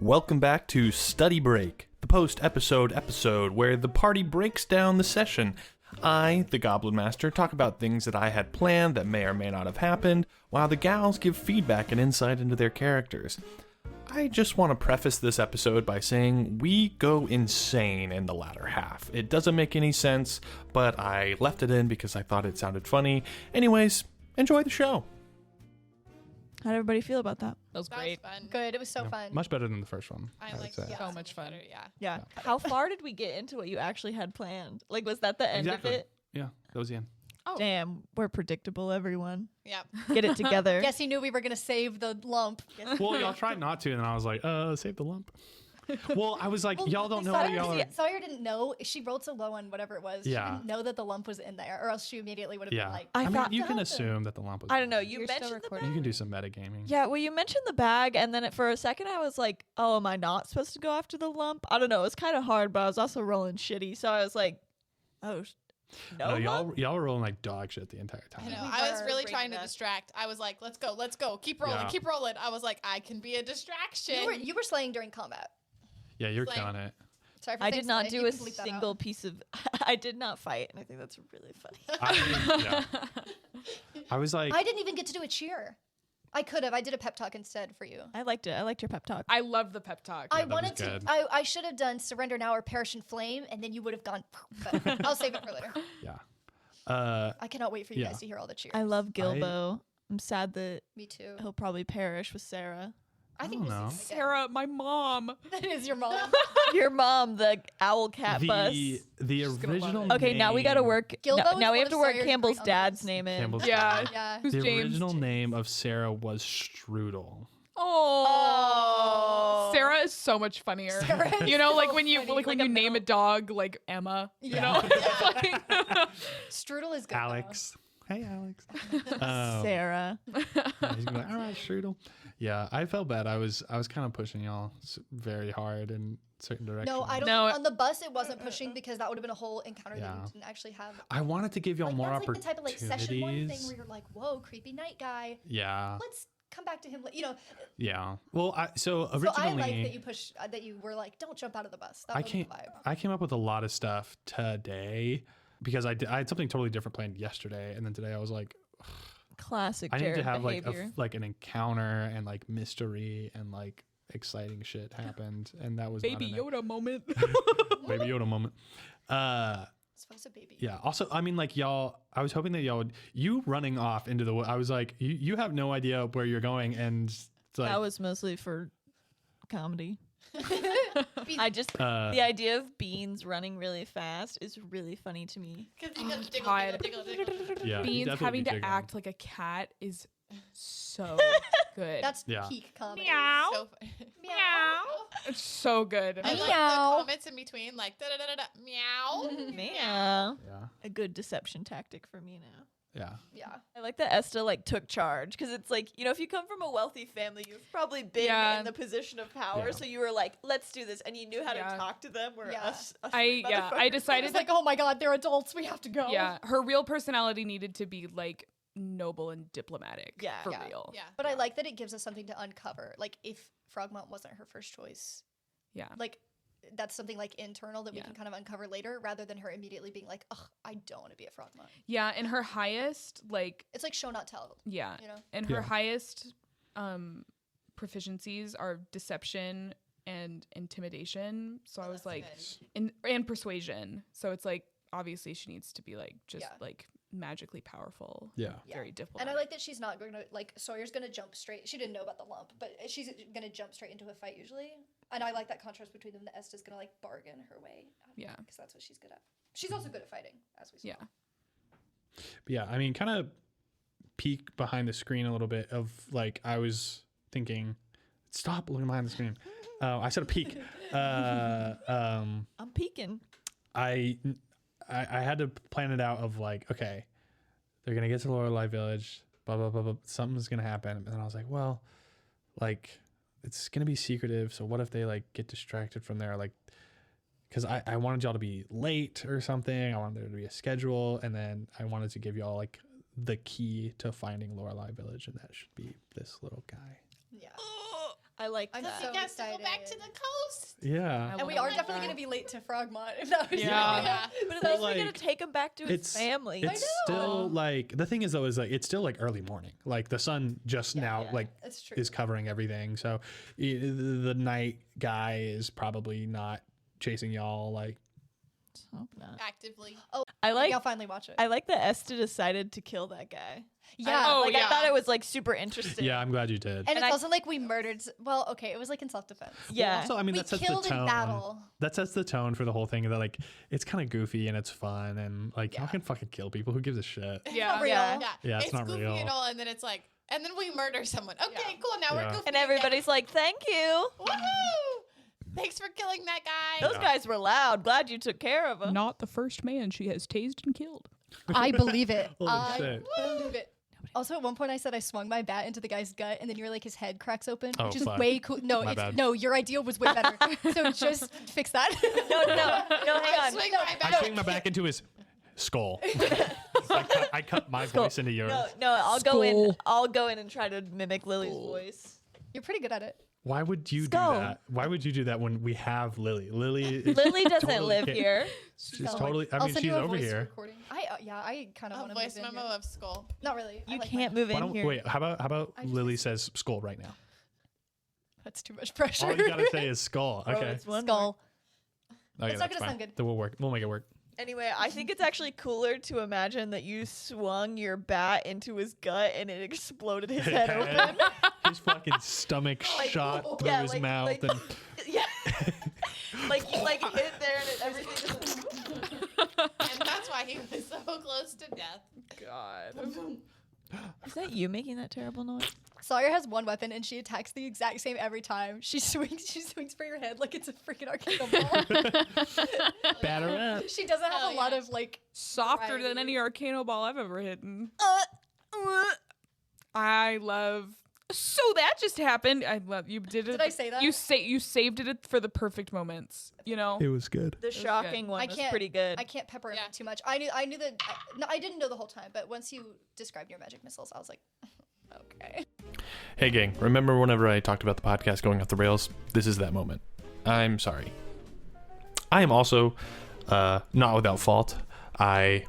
Welcome back to Study Break, the post-episode episode where the party breaks down the session. I, the Goblin Master, talk about things that I had planned that may or may not have happened, while the gals give feedback and insight into their characters. I just want to preface this episode by saying we go insane in the latter half. It doesn't make any sense, but I left it in because I thought it sounded funny. Anyways, enjoy the show. How'd everybody feel about that? That was great. Fun. Good. It was so fun. Much better than the first one. I would like say. So much fun. Better, yeah. Yeah. How far did we get into what you actually had planned? Like, was that the end Exactly. of it? Yeah, that was the end. Oh. Damn, we're predictable, everyone. Yeah. Get it together. Guess he knew we were gonna save the lump. Well, y'all tried not to, and then I was like, save the lump. Well, I was like, y'all don't know what y'all are. Sawyer didn't know. She rolled so low on whatever it was. Yeah. She didn't know that the lump was in there, or else she immediately would have Yeah. been like, I I mean, thought- you can assume that the lump was. I don't know. You You're still mentioned the recording. You bag. can do some metagaming. Yeah, well, you mentioned the bag, and then for a second I was like, oh, am I not supposed to go after the lump? I don't know. It was kind of hard, but I was also rolling shitty. So I was like, oh, no lump? y'all were rolling like dog shit the entire time. I know. We I was were really bringing trying to that. distract. I was like, let's go. Keep rolling, Yeah. keep rolling. I was like, I can be a distraction. you were slaying during combat. Yeah, you're Like- killing it. Sorry for I saying did not slaying. do You a can bleep that out. single piece of. I did not fight, and I think that's really funny. I was like, I didn't even get to do a cheer. I could have. I did a pep talk instead for you. I liked it. I liked your pep talk. I love the pep talk. I that was wanted to. good. I should have done surrender now or perish in flame, and then you would have gone. But I'll save it for later. yeah. I cannot wait for you Yeah. guys to hear all the cheers. I love Gilbo. I'm sad that Me too. he'll probably perish with Sarah. I think don't we'll know. see him Sarah, my mom. again. That is your mom. Your mom, the owl cat bus. The gonna love original. it. Okay, now we got to name- work. Gilbo Now, is now we one have of to work Sawyer's Campbell's great dad's uncles. name in. Campbell's Yeah. Yeah. Who's The James? original name of Sarah was Strudel. Oh. Sarah is so much funnier. Sarah is You know, like so when you funny. like when Like you a name a middle- dog like Emma. You Yeah. know? Yeah. Like- Strudel is good. Alex. Hey, Alex. Sarah. Yeah, he's gonna be like, all right, Strudel. Yeah, I felt bad. I was kind of pushing y'all very hard in certain directions. No, I don't. No. think on the bus, it wasn't pushing because that would have been a whole encounter that Yeah. you didn't actually have. I wanted to give y'all Like, more that's like the opportunities. type of like session one thing where you're like, "Whoa, creepy night guy. Yeah, Let's come back to him." You know. yeah. Well, so So originally, I like that you push that you were like, "Don't jump out of the bus." That I was the came vibe. I came up with a lot of stuff today because I had something totally different planned yesterday, and then today I was like, Classic I need Jared to have behavior. like an encounter and like mystery and like exciting shit happened, and that was Baby not in Yoda moment. it. Baby Yoda moment. Supposed to baby. Yeah. Also, I mean, like y'all, I was hoping that y'all would, you running off into the, I was like, you have no idea where you're going, and it's like, That was mostly for comedy. Be- I just Uh, the idea of beans running really fast is really funny to me. God. yeah, you Beans definitely having be to jiggling. act like a cat is so good. That's Yeah. peak comedy. meow. So Meow. It's so good. I like the Meow. comments in between, like da da da da da meow. Meow. Yeah. A good deception tactic for me now. Yeah. Yeah. I like that Esta like took charge because it's like, you know, if you come from a wealthy family, you've probably been Yeah. in the position of power, Yeah. so you were like, let's do this, and you knew how Yeah. to talk to them. Where Yeah. us I motherfuckers- decided It's that like, oh my god, they're adults. We have to go. yeah, her real personality needed to be like noble and diplomatic. Yeah. For Yeah. real. Yeah. But I like that it gives us something to uncover. Like if Frogmont wasn't her first choice, Yeah. like that's something like internal that we Yeah. can kind of uncover later, rather than her immediately being like, "Ugh, I don't want to be a Frogmont." Yeah, and her highest like It's like show not tell. yeah, You know. and her Yeah. highest proficiencies are deception and intimidation. So I was that's like good. and persuasion. So it's like obviously she needs to be like just Yeah. like magically powerful. Yeah. Yeah. Very And diplomatic. I like that she's not going to like Sawyer's going to jump straight. She didn't know about the lump, but she's going to jump straight into a fight usually. And I like that contrast between them. That Esta's going to like bargain her way. Yeah. Because that's what she's good at. She's also good at fighting, as we saw. Yeah. But yeah, I mean, kind of peek behind the screen a little bit of like, I was thinking, stop looking behind the screen. I said a peek. I'm peeking. I had to plan it out of like, okay, they're gonna get to Lorelei Village, blah blah blah blah. Something's gonna happen, and then I was like, well, like it's gonna be secretive. So what if they like get distracted from there, like, because I wanted y'all to be late or something. I wanted there to be a schedule, and then I wanted to give y'all like the key to finding Lorelei Village, and that should be this little guy. Yeah. I like I'm that. so He has to go back to excited. the coast. Yeah. And we are definitely going to be late to Frogmont. If that was Yeah. But at So, least we're gonna like, take him back to his family. It's still like the thing is though is like it's still like early morning. Like the sun just now like That's true. is covering everything. So the night guy is probably not chasing y'all. Like Hope not. Actively. I like. I'll finally watch it. I like that Esther decided to kill that guy. Yeah. Oh, like I yeah. thought it was like super interesting. yeah, I'm glad you did. And it I- wasn't like we murdered. Well, okay, it was like in self-defense. Yeah. Also, I mean We that sets killed the in tone. battle. That sets the tone for the whole thing. That like it's kind of goofy and it's fun and like y'all can fucking kill people. Who gives a shit? Yeah. Not real. Yeah. Yeah, it's not goofy real. and all, and then it's like, and then we murder someone. Okay, cool. Now Yeah. we're goofy. And everybody's like, "Thank you." again. Woohoo! Thanks for killing that guy. Those guys were loud. Glad you took care of them. Not the first man she has tased and killed. I believe it. Holy I shit. believe it. Also, at one point, I said I swung my bat into the guy's gut, and then you were like, his head cracks open, Oh, which is fuck. way cool. No, My bad. no, your idea was way better. So just fix that. No, hang on. Swing my I back. swing my back into his skull. I cut my voice into yours. No, I'll go in and try to mimic Lily's voice. You're pretty good at it. Why would you Skull. do that? Why would you do that when we have Lily? Lily is Lily doesn't totally live can't- here. She's totally. I I'll mean, send she's you a over voice here. recording. I kind of A want to voice move in memo here. of Skull. Not really. I You like can't mine. move Why in don't, here. wait, how about I just- Lily says skull right now? That's too much pressure. All you gotta say is skull. Oh, Okay. it's one Skull. Okay, It's not that's gonna fine. sound good. Then we'll work. We'll make it work. Anyway, I think it's actually cooler to imagine that you swung your bat into his gut and it exploded his head open. His fucking stomach shot through yeah, his like- mouth like- and Yeah. like you like hit it there and everything just And that's why he was so close to death. God. Is that you making that terrible noise? Sawyer has one weapon and she attacks the exact same every time. She swings for your head like it's a freaking arcade ball. batter up. She doesn't have Hell a lot yeah. of like. Softer than variety. any Arcano ball I've ever hidden. I love. So that just happened. I love you. Did it? Did I say that? You saved it for the perfect moments. You know. It was good. The shocking one I was can't. pretty good. I can't pepper it Yeah. in too much. I knew that. No, I didn't know the whole time, but once you described your magic missiles, I was like, okay. Hey, gang, remember whenever I talked about the podcast going off the rails? This is that moment. I'm sorry. I am also not without fault. I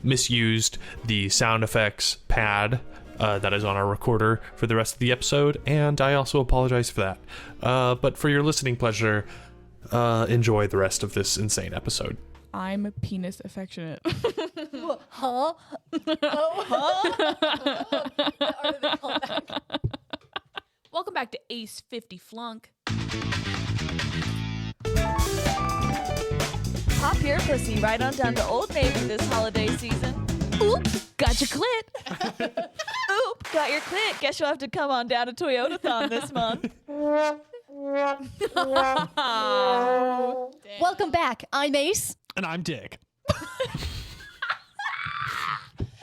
misused the sound effects pad that is on our recorder for the rest of the episode, and I also apologize for that. But for your listening pleasure, enjoy the rest of this insane episode. I'm penis affectionate. Huh? Oh, huh? What are they called back? Welcome back to Ace 50 Flunk. Pop your pussy right on down to Old Navy this holiday season. Oop, got your clit. Oop, got your clit. Guess you'll have to come on down to Toyotathon this month. Welcome back. I'm Ace. And I'm Dick.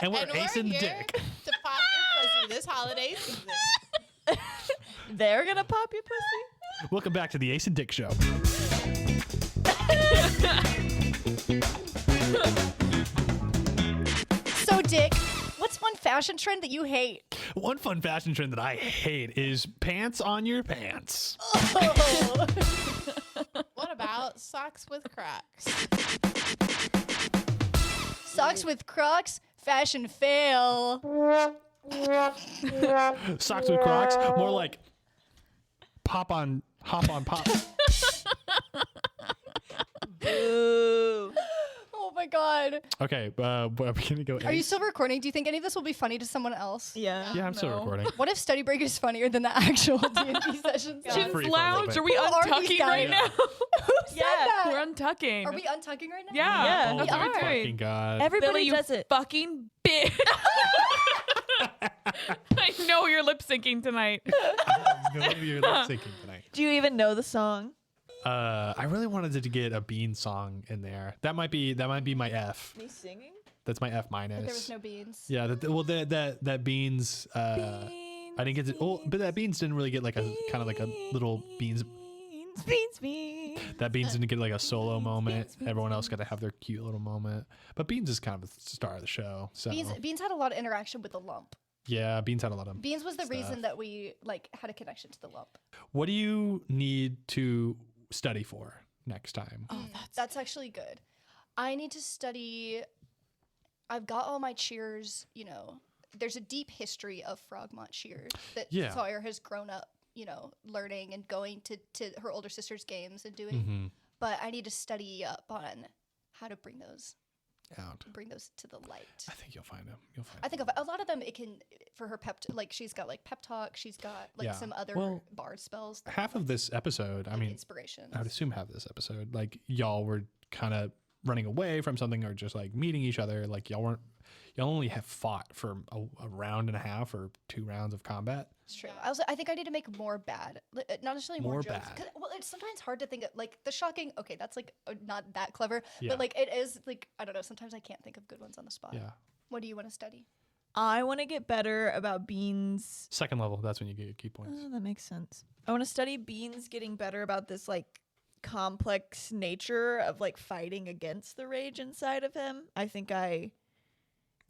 And we're And Ace we're and here Dick. to pop your pussy this holiday season. They're gonna pop your pussy? Welcome back to the Ace and Dick Show. So, Dick, what's one fashion trend that you hate? One fun fashion trend that I hate is pants on your pants. What about socks with Crocs? Socks with Crocs, fashion fail. Socks with Crocs, more like hop on pop. Ooh. Oh my god. Okay, are we gonna go? Are you Ace? still recording? Do you think any of this will be funny to someone else? Yeah. Yeah, I'm still No. recording. What if Study Break is funnier than the actual D&D sessions? Yeah. Chin's Free for a little Lounge. bit. Are we Who are these untucking right guys? now? Yeah. that? We're untucking. Are we untucking right now? Yeah. Yeah. Oh That's my what we're fucking doing. god! Everybody Billy, you does it. fucking bitch. I know you're lip syncing tonight. Maybe you're lip syncing tonight. Do you even know the song? I really wanted to get a Bean song in there. That might be my F. Me singing? That's my F minus. But there was no beans. Yeah, that Beans. I didn't get to. Oh, but that Beans didn't really get like a kind of like a little Beans. Beans. That Beans didn't get like a solo moment. Everyone else got to have their cute little moment. But Beans is kind of the star of the show. So Beans had a lot of interaction with the lump. Yeah, Beans had a lot of Beans was the stuff. reason that we like had a connection to the lump. What do you need to study for next time? Oh, That's actually good. I need to study. I've got all my cheers, you know. There's a deep history of Frogmont cheers that Yeah. Sawyer has grown up, you know, learning and going to her older sister's games and doing. Mm-hmm. But I need to study up on how to bring those Out. to the light. I think you'll find them. You'll find I think of a lot of them. It can for her like she's got like pep talk. She's got like Yeah. some other Well, bard spells. that half of this episode, I like mean, inspirations. I would assume half of this episode, like y'all were kind of running away from something or just like meeting each other. Like y'all only have fought for a round and a half or 2 rounds of combat. It's true. I think I need to make more bad, not necessarily more More jokes. bad. 'Cause, well, it's sometimes hard to think of like the shocking. Okay, that's like not that clever, Yeah. but like it is like I don't know. Sometimes I can't think of good ones on the spot. Yeah. What do you want to study? I want to get better about Beans. Second level, that's when you get your key points. Oh, that makes sense. I want to study Beans getting better about this like complex nature of like fighting against the rage inside of him. I think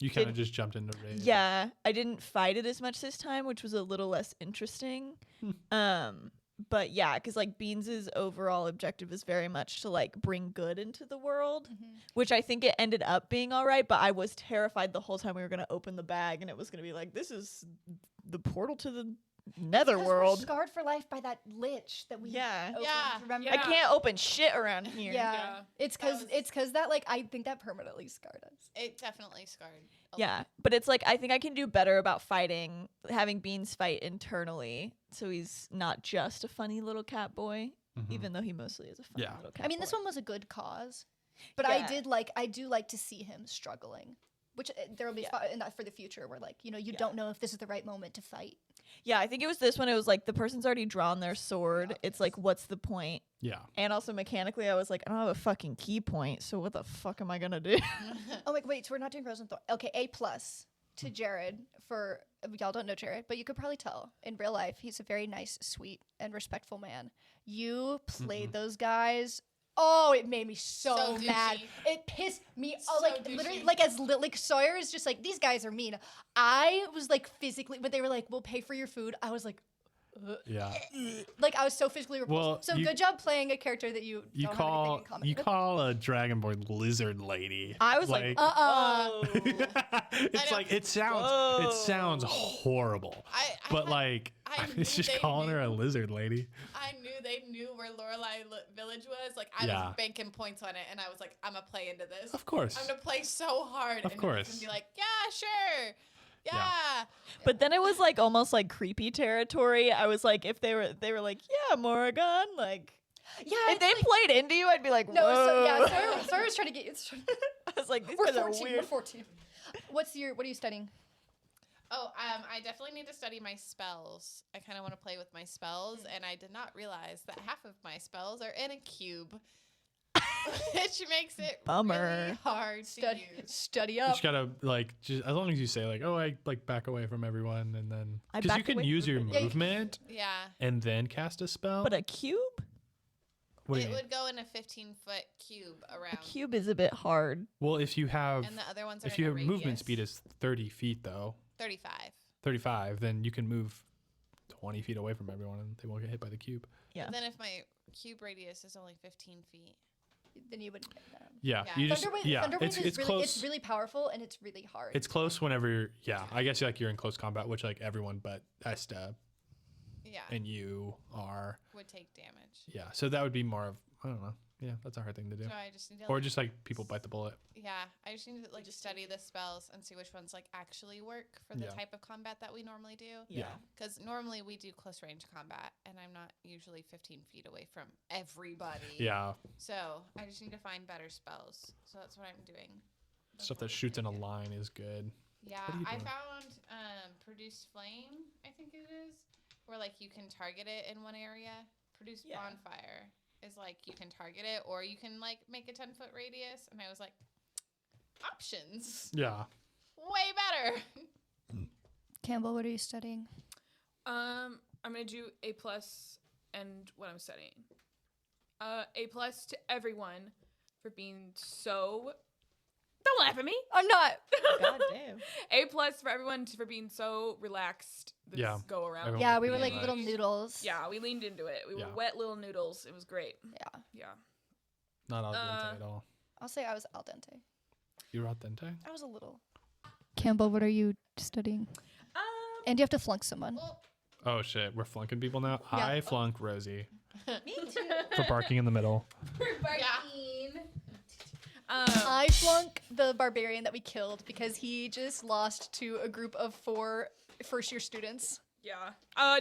You kind of just jumped into rage. I didn't fight it as much this time, which was a little less interesting. But yeah, because like Beans's overall objective is very much to like bring good into the world, which I think it ended up being all right. But I was terrified the whole time we were gonna open the bag and it was gonna be like, this is the portal to the netherworld. We're scarred for life by that lich that we Yeah. opened, Yeah. remember? I can't open shit around here. Yeah. Yeah. It's because that like I think that permanently scarred us. It definitely scarred. Yeah, but it's like I think I can do better about fighting, having Beans fight internally, so he's not just a funny little cat boy, even though he mostly is a funny Yeah. little cat. I mean, boy. this one was a good cause, but Yeah. I do like to see him struggling. Which there will be spot in that for the future where like you know you don't know if this is the right moment to fight. Yeah, I think it was this one. It was like the person's already drawn their sword. It's like, what's the point? Yeah. And also mechanically, I was like, I don't have a fucking key point, so what the fuck am I gonna do? Oh wait, so we're not doing Rose and Thorn. Okay, A+ to Jared for y'all don't know Jared, but you could probably tell in real life he's a very nice, sweet, and respectful man. You played those guys. Oh, it made me so So mad. douchey. It pissed me So off. Like literally, douchey. like like Sawyer is just like these guys are mean. I was like physically, but they were like, "We'll pay for your food." I was like, Yeah. like I was so physically repulsed. Well, so you- good job playing a character that you don't have anything in common you with. call a dragonborn lizard lady. I was like, Uh-uh. It's know. like it sounds horrible. But like I it's knew just they calling her a knew. lizard lady. I knew they knew where Lorelei Village was. Like I Yeah. was banking points on it, and I was like, I'm gonna play into this. Of course. I'm gonna play so hard. Of and course. And be like, yeah, sure, yeah. but then it was like almost like creepy territory. I was like, if they were like, yeah, Morrigan, like. Yeah, If it's they like, played into you, I'd be like, no, so yeah, "Whoa." Sawyer was trying to get you. I was like, these We're guys are 14. We're weird. 14. What are you studying? Oh, I definitely need to study my spells. I kind of want to play with my spells, and I did not realize that half of my spells are in a cube, which makes it Bummer. really hard to use. Study You up. just gotta like just as long as you say like, oh, I like back away from everyone and then I because you back can away use from your everyone. movement Yeah. and then cast a spell. But a cube? What do you It mean? would go in a 15-foot cube A around. cube is a bit hard. Well, if you have And the other ones are if in your a movement radius. speed is 30 feet though, 35. 35, then you can move 20 feet away from everyone and they won't get hit by the cube. Yeah. But then if my cube radius is only 15 feet. Then you wouldn't get them. Yeah, Yeah. you just Thunderwind it's is really, close. it's really powerful and it's really hard. It's close whenever I guess like you're in close combat, which like everyone but Esta Yeah. and you are. Would take damage. Yeah, so that would be more of I don't know. Yeah, that's a hard thing to do. So I just need to Or just like people bite the bullet. yeah, I just need to like study the spells and see which ones like actually work for the Yeah. type of combat that we normally do. Yeah. Because normally we do close range combat, and I'm not usually 15 feet away from everybody. Yeah, So I just need to find better spells. So that's what I'm doing. That's stuff what that we're shoots in a gonna do. line is good. Yeah, What are you I doing? found Produce Flame, I think it is, where like you can target it in one area. Produce Yeah. Bonfire is like you can target it, or you can like make a 10-foot radius. And I was like, options, Yeah. way better. Campbell, what are you studying? I'm gonna do A+ and what I'm studying. A+ to everyone for being so Don't laugh at me. I'm not. God damn. A plus for everyone for being so relaxed this Yeah, go around. everyone Yeah, was we were being like little noodles. Yeah, we leaned into it. We Yeah. were wet little noodles. It was great. Yeah. Yeah. Not al dente at all. I'll say I was al dente. You were al dente? I was a little. Campbell, what are you studying? And you have to flunk someone. Oh shit, we're flunking people now. Yeah. I flunk Rosie Me too. for barking in the middle. I flunk the barbarian that we killed because he just lost to a group of 4 first-year students. Yeah.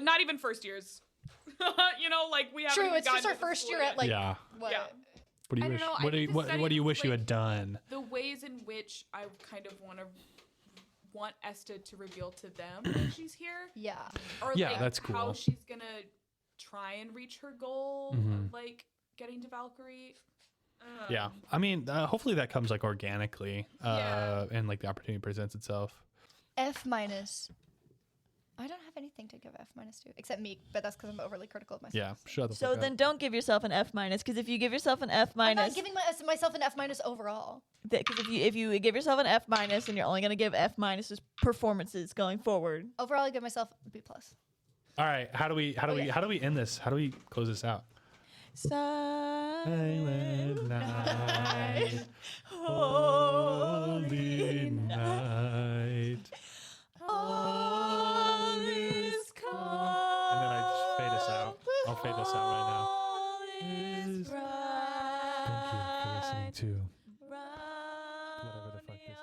Not even first years. You know, like we haven't True, even it's just gotten our to the first school year yet. at like Yeah. what? Yeah. What do you I wish? don't know, I What do think you, the what do study you was, wish you like, had done? The ways in which I kind of want Esther to reveal to them that she's here. Yeah. Or Yeah, like that's how cool. she's gonna try and reach her goal Mhm. of like getting to Valkyrie. Yeah, I mean, hopefully that comes like organically, Yeah. and like the opportunity presents itself. F minus. I don't have anything to give F minus to except me, but that's because I'm overly critical of myself. Yeah, shut the So fuck then up. don't give yourself an F minus, because if you give yourself an F I'm not minus, giving myself an F minus overall. because if you give yourself an F minus, and you're only gonna give F minuses performances going forward. Overall, I give myself a B plus. All right, how do we end this? How do we close this out? Silent night, holy night. all is calm. And then I just fade us out. I'll fade us out right now. All is Thank you for listening bright, to round whatever the fuck this is.